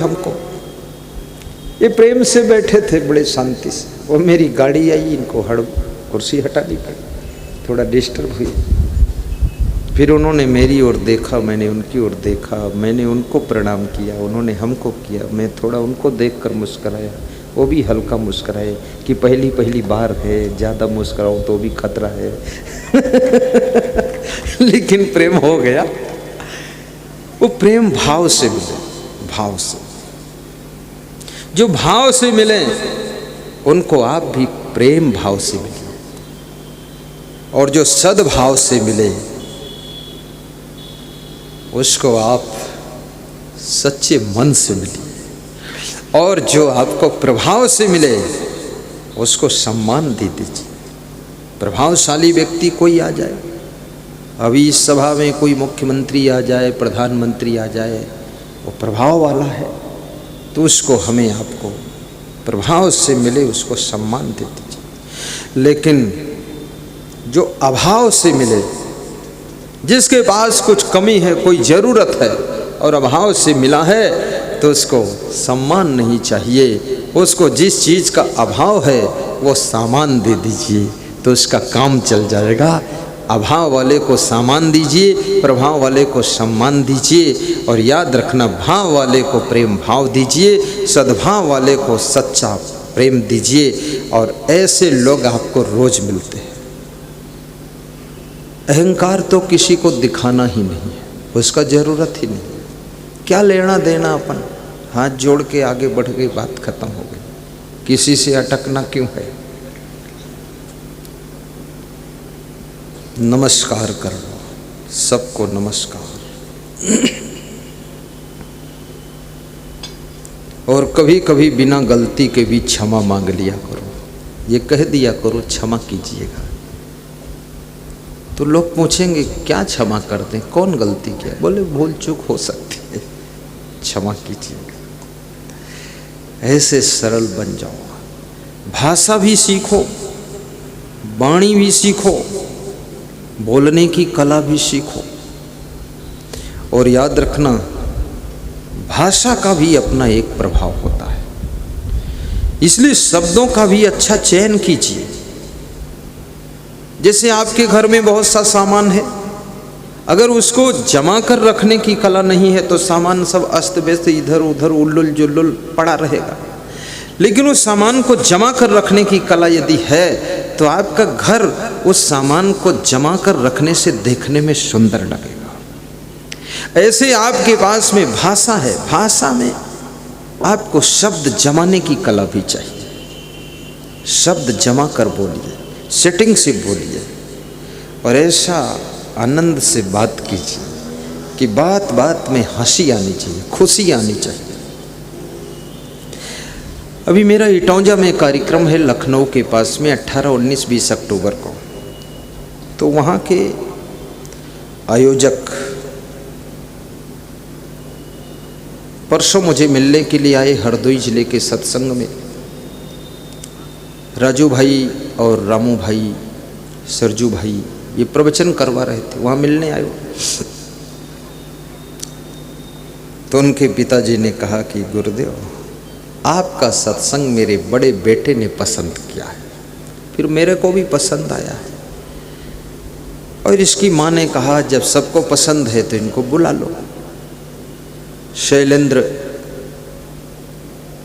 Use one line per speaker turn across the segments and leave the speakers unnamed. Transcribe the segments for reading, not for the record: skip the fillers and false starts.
हमको। ये प्रेम से बैठे थे बड़े शांति से, वो मेरी गाड़ी आई, इनको कुर्सी हटानी पड़ी, थोड़ा डिस्टर्ब हुई। फिर उन्होंने मेरी ओर देखा, मैंने उनकी ओर देखा, मैंने उनको प्रणाम किया, उन्होंने हमको किया। मैं थोड़ा उनको देखकर मुस्कराया, वो भी हल्का मुस्कराए कि पहली पहली बार है, ज़्यादा मुस्कराओ तो भी खतरा है। लेकिन प्रेम हो गया। वो प्रेम भाव से मिले, भाव से। जो भाव से मिले उनको आप भी प्रेम भाव से मिले, और जो सद्भाव से मिले उसको आप सच्चे मन से मिलिए, और जो आपको प्रभाव से मिले उसको सम्मान दे दीजिए। प्रभावशाली व्यक्ति कोई आ जाए, अभी इस सभा में कोई मुख्यमंत्री आ जाए, प्रधानमंत्री आ जाए, वो प्रभाव वाला है, तो उसको हमें आपको प्रभाव से मिले उसको सम्मान दे दीजिए। लेकिन जो अभाव से मिले, जिसके पास कुछ कमी है, कोई ज़रूरत है और अभाव से मिला है, तो उसको सम्मान नहीं चाहिए। उसको जिस चीज़ का अभाव है वो सामान दे दीजिए, तो उसका काम चल जाएगा। अभाव वाले को सामान दीजिए, प्रभाव वाले को सम्मान दीजिए, और याद रखना भाव वाले को प्रेम भाव दीजिए, सद्भाव वाले को सच्चा प्रेम दीजिए। और ऐसे लोग आपको रोज मिलते हैं। अहंकार तो किसी को दिखाना ही नहीं है, उसका ज़रूरत ही नहीं। क्या लेना देना, अपन हाथ जोड़ के आगे बढ़ गई, बात खत्म हो गई। किसी से अटकना क्यों है? नमस्कार कर लो, सबको नमस्कार। और कभी कभी बिना गलती के भी क्षमा मांग लिया करो, ये कह दिया करो क्षमा कीजिएगा। तो लोग पूछेंगे क्या क्षमा करते हैं, कौन गलती किया? बोले भूल चूक हो सकती है, क्षमा कीजिएगा। ऐसे सरल बन जाओ। भाषा भी सीखो, वाणी भी सीखो, बोलने की कला भी सीखो। और याद रखना भाषा का भी अपना एक प्रभाव होता है, इसलिए शब्दों का भी अच्छा चयन कीजिए। जैसे आपके घर में बहुत सा सामान है, अगर उसको जमा कर रखने की कला नहीं है तो सामान सब अस्त व्यस्त इधर उधर उल्लुल जुल्लुल पड़ा रहेगा। लेकिन उस सामान को जमा कर रखने की कला यदि है तो आपका घर उस सामान को जमा कर रखने से देखने में सुंदर लगेगा। ऐसे आपके पास में भाषा है, भाषा में आपको शब्द जमाने की कला भी चाहिए। शब्द जमा कर बोलिए, सेटिंग से बोलिए, और ऐसा आनंद से बात कीजिए कि बात बात में हंसी आनी चाहिए, खुशी आनी चाहिए। अभी मेरा इटौंजा में कार्यक्रम है लखनऊ के पास में 18, 19, 20 अक्टूबर को। तो वहाँ के आयोजक परसों मुझे मिलने के लिए आए हरदोई जिले के सत्संग में। राजू भाई और रामू भाई, सरजू भाई ये प्रवचन करवा रहे थे, वहाँ मिलने आए। तो उनके पिताजी ने कहा कि गुरुदेव आपका सत्संग मेरे बड़े बेटे ने पसंद किया है, फिर मेरे को भी पसंद आया है। और इसकी माँ ने कहा जब सबको पसंद है तो इनको बुला लो। शैलेंद्र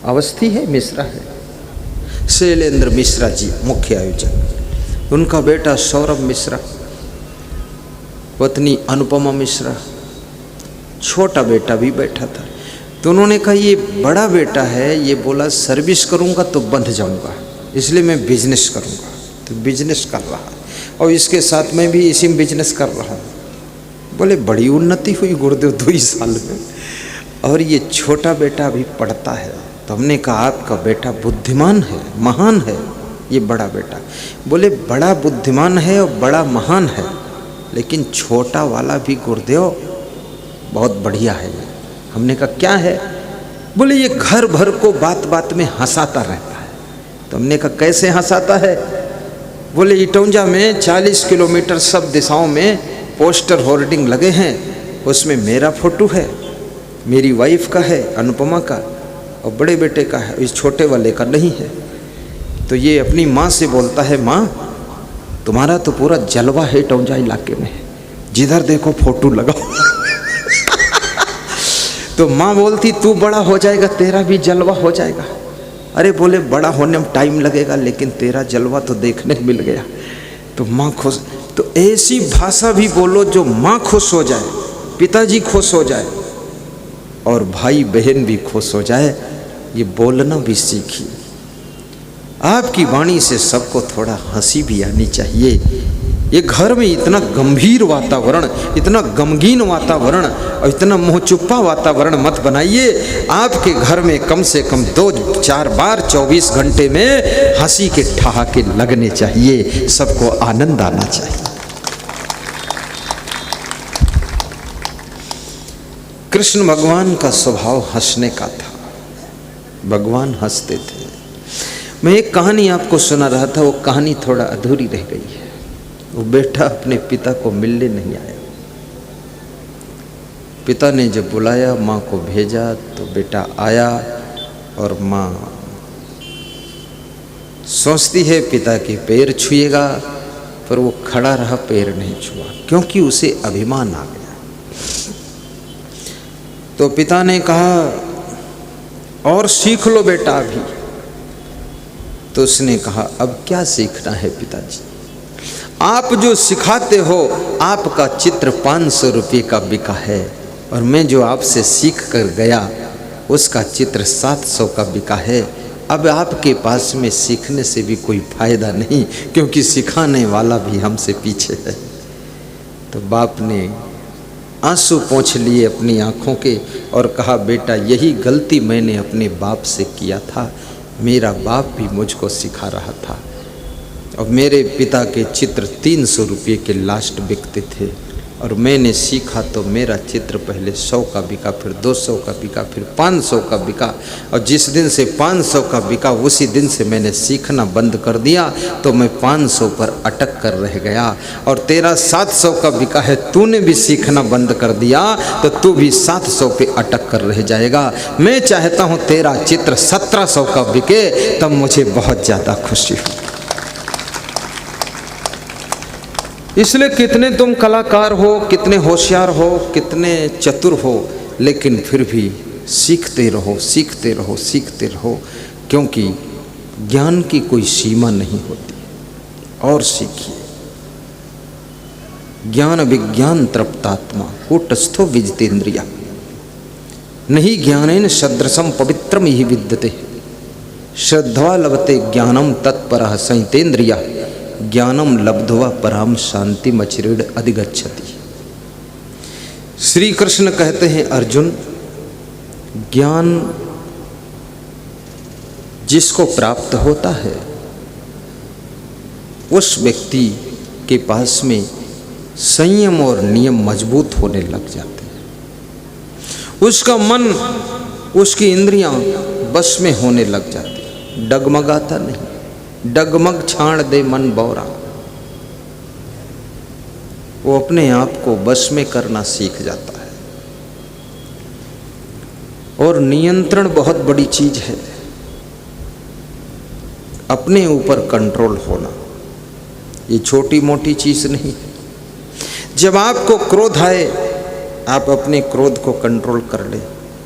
अवस्थी है, मिश्रा है, शैलेंद्र मिश्रा जी मुख्य आयोजक, उनका बेटा सौरभ मिश्रा, पत्नी अनुपमा मिश्रा, छोटा बेटा भी बैठा था। तो उन्होंने कहा ये बड़ा बेटा है, ये बोला सर्विस करूंगा तो बंध जाऊंगा, इसलिए मैं बिजनेस करूंगा। तो बिजनेस कर रहा, और इसके साथ मैं भी इसी में बिजनेस कर रहा हूँ। बोले बड़ी उन्नति हुई गुरुदेव 2 ही साल में, और ये छोटा बेटा भी पढ़ता है। तो हमने कहा आपका बेटा बुद्धिमान है, महान है, ये बड़ा बेटा। बोले बड़ा बुद्धिमान है और बड़ा महान है, लेकिन छोटा वाला भी गुरुदेव बहुत बढ़िया है। हमने कहा क्या है? बोले ये घर भर को बात बात में हंसाता रहता है। तो हमने कहा कैसे हंसाता है? बोले इटौंजा में 40 किलोमीटर सब दिशाओं में पोस्टर होर्डिंग लगे हैं, उसमें मेरा फोटो है मेरी वाइफ का है, अनुपमा का, और बड़े बेटे का है, इस छोटे वाले का नहीं है। तो ये अपनी माँ से बोलता है, माँ तुम्हारा तो पूरा जलवा है टौंजा इलाके में, जिधर देखो फोटो लगाओ। तो माँ बोलती तू बड़ा हो जाएगा तेरा भी जलवा हो जाएगा। अरे बोले बड़ा होने में टाइम लगेगा, लेकिन तेरा जलवा तो देखने मिल गया। तो माँ खुश। तो ऐसी भाषा भी बोलो जो माँ खुश हो जाए, पिताजी खुश हो जाए और भाई बहन भी खुश हो जाए। ये बोलना भी सीखिए। आपकी वाणी से सबको थोड़ा हंसी भी आनी चाहिए। ये घर में इतना गंभीर वातावरण, इतना गमगीन वातावरण और इतना मुँहचुप्पा वातावरण मत बनाइए। आपके घर में कम से कम 2-4 बार 24 घंटे में हंसी के ठहाके लगने चाहिए, सबको आनंद आना चाहिए। कृष्ण भगवान का स्वभाव हंसने का था, भगवान हंसते थे। मैं एक कहानी आपको सुना रहा था, वो कहानी थोड़ा अधूरी रह गई है। वो बेटा अपने पिता को मिलने नहीं आया। पिता ने जब बुलाया, माँ को भेजा, तो बेटा आया और माँ सोचती है पिता के पैर छुएगा, पर वो खड़ा रहा, पैर नहीं छुआ, क्योंकि उसे अभिमान आ गया। तो पिता ने कहा और सीख लो बेटा अभी। तो उसने कहा अब क्या सीखना है पिताजी, आप जो सिखाते हो, आपका चित्र 500 रुपये का बिका है, और मैं जो आपसे सीख कर गया उसका चित्र 700 का बिका है। अब आपके पास में सीखने से भी कोई फायदा नहीं, क्योंकि सिखाने वाला भी हमसे पीछे है। तो बाप ने आंसू पोंछ लिए अपनी आँखों के और कहा बेटा यही गलती मैंने अपने बाप से किया था। मेरा बाप भी मुझको सिखा रहा था, और मेरे पिता के चित्र 300 रुपये के लास्ट बिकते थे, और मैंने सीखा तो मेरा चित्र पहले 100 का बिका, फिर 200 का बिका, फिर 500 का बिका, और जिस दिन से 500 का बिका उसी दिन से मैंने सीखना बंद कर दिया। तो मैं 500 पर अटक कर रह गया, और तेरा 700 का बिका है, तूने भी सीखना बंद कर दिया तो तू भी 700 पे अटक कर रह जाएगा। मैं चाहता हूँ तेरा चित्र 1700 का बिके, तब मुझे बहुत ज़्यादा खुशी हो। इसलिए कितने तुम कलाकार हो, कितने होशियार हो, कितने चतुर हो, लेकिन फिर भी सीखते रहो, सीखते रहो, सीखते रहो, क्योंकि ज्ञान की कोई सीमा नहीं होती। और सीखिए। ज्ञान विज्ञान तृप्तात्मा कूटस्थो विजितेन्द्रिया, नहीं ज्ञानेन सदृशम पवित्रम ही विद्यते, श्रद्धा लभते ज्ञानम तत्परः संहितेन्द्रिया, ज्ञानम लब्ध्वा पराम शांति मचिरेड अधिगच्छति। श्री कृष्ण कहते हैं अर्जुन, ज्ञान जिसको प्राप्त होता है उस व्यक्ति के पास में संयम और नियम मजबूत होने लग जाते हैं। उसका मन, उसकी इंद्रियां बस में होने लग जाती, डगमगाता नहीं। डगमग छाण दे मन बौरा, वो अपने आप को बस में करना सीख जाता है। और नियंत्रण बहुत बड़ी चीज है, अपने ऊपर कंट्रोल होना, ये छोटी मोटी चीज नहीं है। जब आपको क्रोध आए, आप अपने क्रोध को कंट्रोल कर ले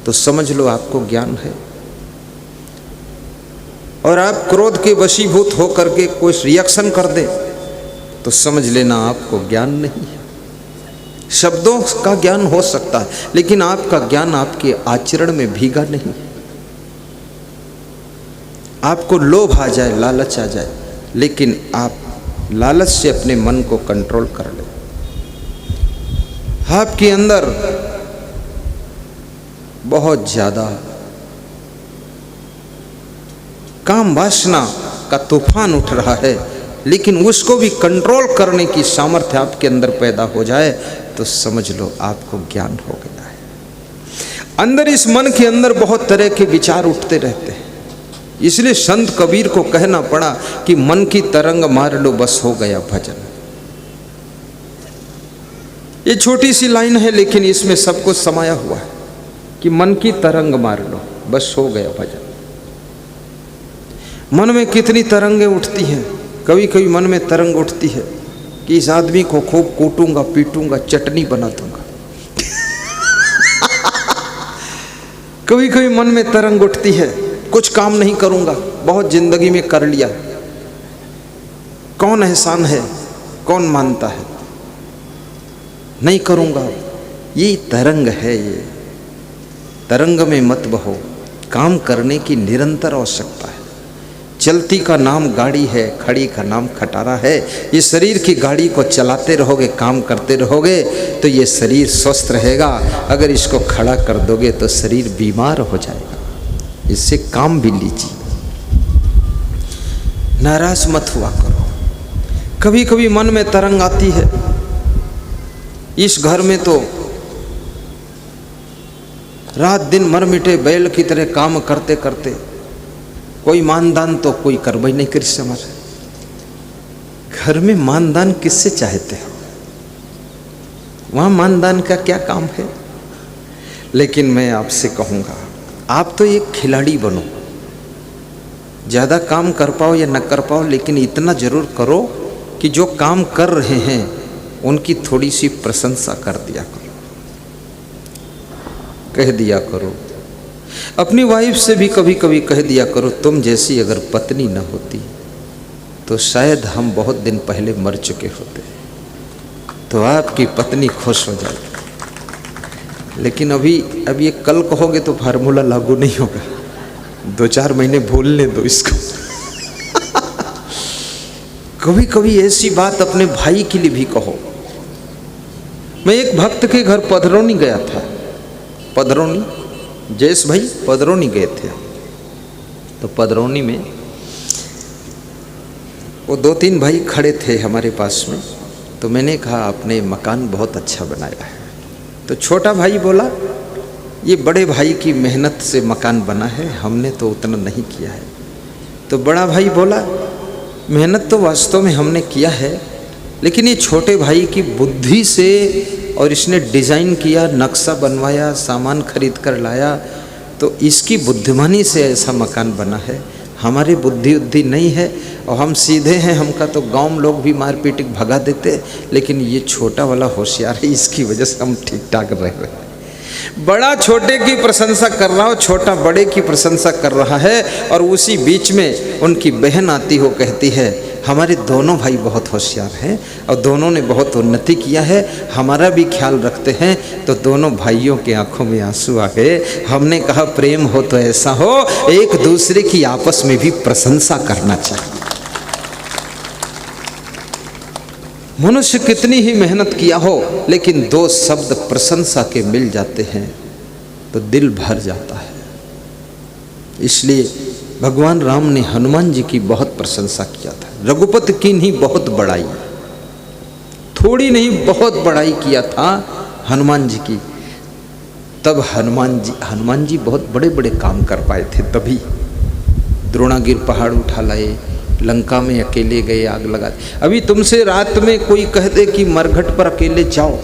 तो समझ लो आपको ज्ञान है। और आप क्रोध के वशीभूत होकर के कोई रिएक्शन कर दे तो समझ लेना आपको ज्ञान नहीं है। शब्दों का ज्ञान हो सकता है, लेकिन आपका ज्ञान आपके आचरण में भीगा नहीं। आपको लोभ आ जाए, लालच आ जाए, लेकिन आप लालच से अपने मन को कंट्रोल कर ले। आपके अंदर बहुत ज्यादा काम वासना का तूफान उठ रहा है, लेकिन उसको भी कंट्रोल करने की सामर्थ्य आपके अंदर पैदा हो जाए तो समझ लो आपको ज्ञान हो गया है। अंदर इस मन के अंदर बहुत तरह के विचार उठते रहते हैं, इसलिए संत कबीर को कहना पड़ा कि मन की तरंग मार लो बस हो गया भजन। ये छोटी सी लाइन है, लेकिन इसमें सब कुछ समाया हुआ है। कि मन की तरंग मार लो, बस हो गया भजन। मन में कितनी तरंगें उठती हैं। कभी कभी मन में तरंग उठती है कि इस आदमी को खूब कूटूंगा, पीटूंगा, चटनी बना दूंगा। कभी कभी मन में तरंग उठती है कुछ काम नहीं करूंगा, बहुत जिंदगी में कर लिया, कौन एहसान है, कौन मानता है, नहीं करूंगा। ये तरंग है, ये तरंग में मत बहो, काम करने की निरंतर आवश्यकता है। चलती का नाम गाड़ी है, खड़ी का नाम खटारा है। ये शरीर की गाड़ी को चलाते रहोगे, काम करते रहोगे तो ये शरीर स्वस्थ रहेगा। अगर इसको खड़ा कर दोगे तो शरीर बीमार हो जाएगा। इससे काम भी लीजिए, नाराज मत हुआ करो। कभी कभी मन में तरंग आती है, इस घर में तो रात दिन मर मिटे बैल की तरह काम करते करते कोई मानदान तो कोई करवाई नहीं कर समझ। घर में मानदान किससे चाहते हो, वहां मानदान का क्या काम है। लेकिन मैं आपसे कहूंगा, आप तो एक खिलाड़ी बनो, ज्यादा काम कर पाओ या न कर पाओ, लेकिन इतना जरूर करो कि जो काम कर रहे हैं उनकी थोड़ी सी प्रशंसा कर दिया करो, कह दिया करो। अपनी वाइफ से भी कभी कभी कह दिया करो, तुम जैसी अगर पत्नी न होती तो शायद हम बहुत दिन पहले मर चुके होते, तो आपकी पत्नी खुश हो जाएगी। लेकिन अभी ये कल कहोगे तो फार्मूला लागू नहीं होगा, 2-4 महीने भूलने दो इसको। कभी कभी ऐसी बात अपने भाई के लिए भी कहो। मैं एक भक्त के घर पधरौनी गया था, पधरौनी, जयेश भाई पधरौनी गए थे। तो पधरौनी में वो 2-3 भाई खड़े थे हमारे पास में। तो मैंने कहा आपने मकान बहुत अच्छा बनाया है। तो छोटा भाई बोला ये बड़े भाई की मेहनत से मकान बना है, हमने तो उतना नहीं किया है। तो बड़ा भाई बोला मेहनत तो वास्तव में हमने किया है, लेकिन ये छोटे भाई की बुद्धि से, और इसने डिज़ाइन किया, नक्शा बनवाया, सामान खरीद कर लाया, तो इसकी बुद्धिमानी से ऐसा मकान बना है। हमारी बुद्धि उद्धि नहीं है और हम सीधे हैं, हमका तो गांव लोग भी मार पीट भगा देते, लेकिन ये छोटा वाला होशियार है, इसकी वजह से हम ठीक ठाक रह रहे हैं। बड़ा छोटे की प्रशंसा कर रहा हो, छोटा बड़े की प्रशंसा कर रहा है, और उसी बीच में उनकी बहन आती हो कहती है हमारे दोनों भाई बहुत होशियार हैं और दोनों ने बहुत उन्नति किया है, हमारा भी ख्याल रखते हैं। तो दोनों भाइयों के आंखों में आंसू आ गए। हमने कहा प्रेम हो तो ऐसा हो, एक दूसरे की आपस में भी प्रशंसा करना चाहिए। मनुष्य कितनी ही मेहनत किया हो, लेकिन 2 शब्द प्रशंसा के मिल जाते हैं तो दिल भर जाता है। इसलिए भगवान राम ने हनुमान जी की बहुत प्रशंसा किया था। रघुपति की नहीं बहुत बड़ाई, थोड़ी नहीं बहुत बड़ाई किया था हनुमान जी की। तब हनुमान जी बहुत बड़े बड़े काम कर पाए थे। तभी द्रोणागिर पहाड़ उठा लाए, लंका में अकेले गए, आग लगा। अभी तुमसे रात में कोई कह दे कि मरघट पर अकेले जाओ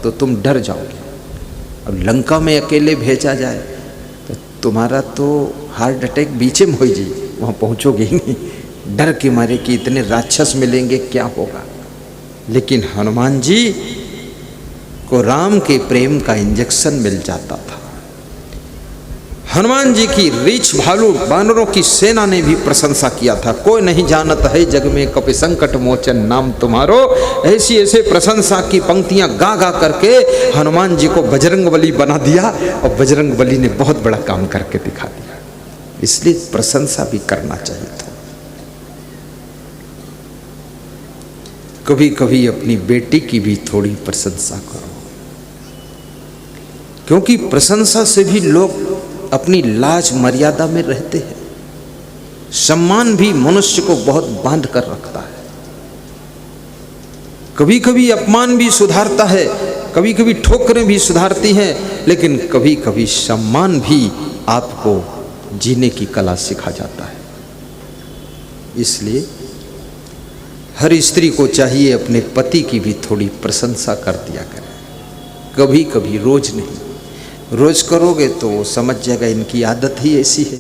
तो तुम डर जाओगे। अब लंका में अकेले भेजा जाए तो तुम्हारा तो हार्ट अटैक बीचे में हो जाए, वहाँ पहुँचोगे ही नहीं, डर के मारे कि इतने राक्षस मिलेंगे क्या होगा। लेकिन हनुमान जी को राम के प्रेम का इंजेक्शन मिल जाता था। हनुमान जी की रीछ भालू बानरों की सेना ने भी प्रशंसा किया था। कोई नहीं जानत है जग में कपि संकट मोचन नाम तुम्हारो। ऐसी ऐसे प्रशंसा की पंक्तियां गा गा करके हनुमान जी को बजरंगबली बना दिया, और बजरंगबली ने बहुत बड़ा काम करके दिखा दिया। इसलिए प्रशंसा भी करना चाहिए था। कभी कभी अपनी बेटी की भी थोड़ी प्रशंसा करो, क्योंकि प्रशंसा से भी लोग अपनी लाज मर्यादा में रहते हैं। सम्मान भी मनुष्य को बहुत बांध कर रखता है। कभी कभी अपमान भी सुधारता है, कभी कभी ठोकरें भी सुधारती हैं, लेकिन कभी कभी सम्मान भी आपको जीने की कला सिखा जाता है। इसलिए हर स्त्री को चाहिए अपने पति की भी थोड़ी प्रशंसा कर दिया करे, कभी कभी, रोज नहीं। रोज करोगे तो वो समझ जाएगा इनकी आदत ही ऐसी है।